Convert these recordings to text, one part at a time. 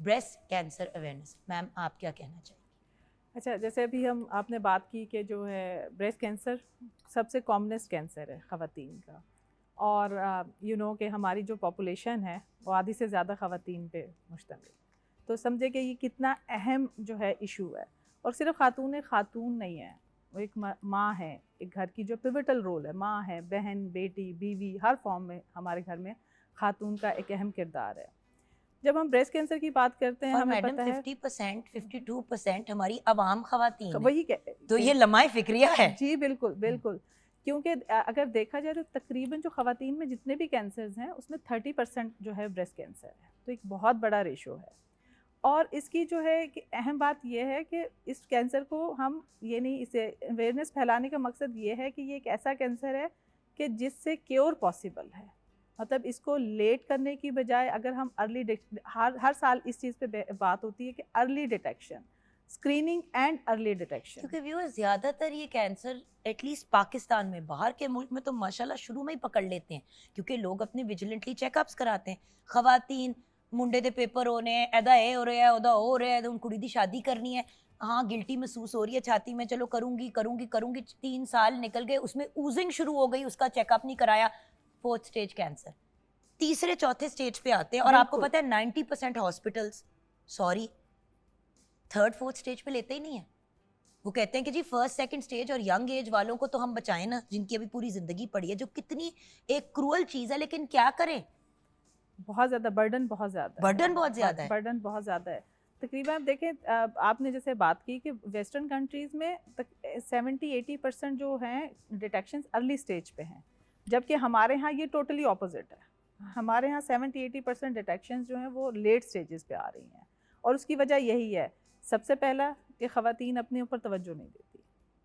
Breast cancer awareness. Ma'am आप क्या कहना चाहिए? अच्छा, जैसे अभी आपने बात की कि जो है ब्रेस्ट कैंसर सबसे कॉमनेस्ट कैंसर है ख़वातीन का, और कि हमारी जो पॉपुलेशन है वो आधी से ज़्यादा ख़वातीन पे मुश्तमिल, तो समझे कि ये कितना अहम जो है इशू है। और सिर्फ खातून नहीं है, वो एक माँ है, एक घर की जो पिवटल रोल है, माँ है, बहन, बेटी, बीवी, हर फॉर्म में हमारे घर में खातून का एक अहम किरदार है। जब हम ब्रेस्ट कैंसर की बात करते हैं, और हमें मैडम पता है 50% 52% हमारी आवाम खवातीन है, वही तो ये लम्हा फिक्रिया है। जी बिल्कुल बिल्कुल, क्योंकि अगर देखा जाए तो तकरीबन जो ख़वातीन में जितने भी कैंसर्स हैं उसमें 30% जो है ब्रेस्ट कैंसर है, तो एक बहुत बड़ा रेशो है। और इसकी जो है कि अहम बात यह है कि इस कैंसर को हम ये नहीं, इसे अवेयरनेस फैलाने का मकसद ये है कि ये एक ऐसा कैंसर है कि जिससे क्योर पॉसिबल है। मतलब इसको लेट करने की बजाय अगर हम हर साल इस चीज़ पे बात होती है कि early detection, screening and early detection. क्योंकि व्यूअर्स ज़्यादातर ये कैंसर एटलीस्ट पाकिस्तान में, बाहर के मुल्क में तो माशाल्लाह शुरू में ही पकड़ लेते हैं, क्योंकि लोग अपने विजिलेंटली चेकअप्स कराते हैं। खवातीन मुंडे दे पेपर होने हैं, एदा ए हो रहा है, ओदा हो रहा है, तो कुड़ी दी शादी करनी है, हाँ गिल्टी महसूस हो रही है छाती में, चलो करूंगी करूंगी करूंगी, 3 साल निकल गए, उसमें ऊजिंग शुरू हो गई, उसका चेकअप नहीं कराया, 4th स्टेज कैंसर। तीसरे चौथे स्टेज पे आते हैं, और आपको बिल्कुल पता है 90% hospitals, sorry, 3rd 4th stage पे लेते ही नहीं है। वो कहते हैं कि जी 1st 2nd स्टेज और यंग एज वालों को तो हम बचाएं ना, जिनकी अभी पूरी जिंदगी पड़ी है, जो कितनी एक क्रूअल चीज है, लेकिन क्या करें, बहुत ज़्यादा बर्डन, बहुत ज़्यादा है, बर्डन बहुत ज्यादा है। बर्डन बहुत ज़्यादा है। तकरीबन आप देखें, आपने जैसे बात की कि वेस्टर्न कंट्रीज़ में 70-80% जो हैं डिटेक्शन अर्ली स्टेज पे हैं, जबकि हमारे यहाँ ये टोटली ऑपोजिट है। हमारे यहाँ 70-80% डिटेक्शन जो हैं वो लेट स्टेजेस पे आ रही हैं, और उसकी वजह यही है, सबसे पहला कि ख़वातीन अपने ऊपर तवज्जो नहीं देती।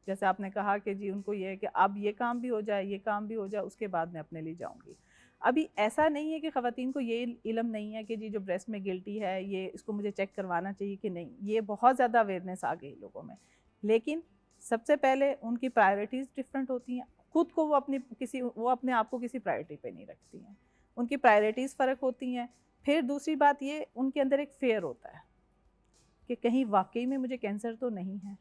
जैसे आपने कहा कि जी उनको ये है कि अब ये काम भी हो जाए, ये काम भी हो जाए, उसके बाद मैं अपने लिए जाऊँगी। अभी ऐसा नहीं है कि ख़वातीन को ये इल्म नहीं है कि जी जो ब्रेस्ट में गिल्टी है, ये इसको मुझे चेक करवाना चाहिए कि नहीं, ये बहुत ज़्यादा अवेयरनेस आ गई लोगों में। लेकिन सबसे पहले उनकी प्रायोरिटीज़ डिफरेंट होती हैं, खुद को वो अपने आप को किसी प्रायोरिटी पे नहीं रखती हैं, उनकी प्रायोरिटीज़ फ़र्क होती हैं। फिर दूसरी बात ये, उनके अंदर एक फ़ियर होता है कि कहीं वाकई में मुझे कैंसर तो नहीं है,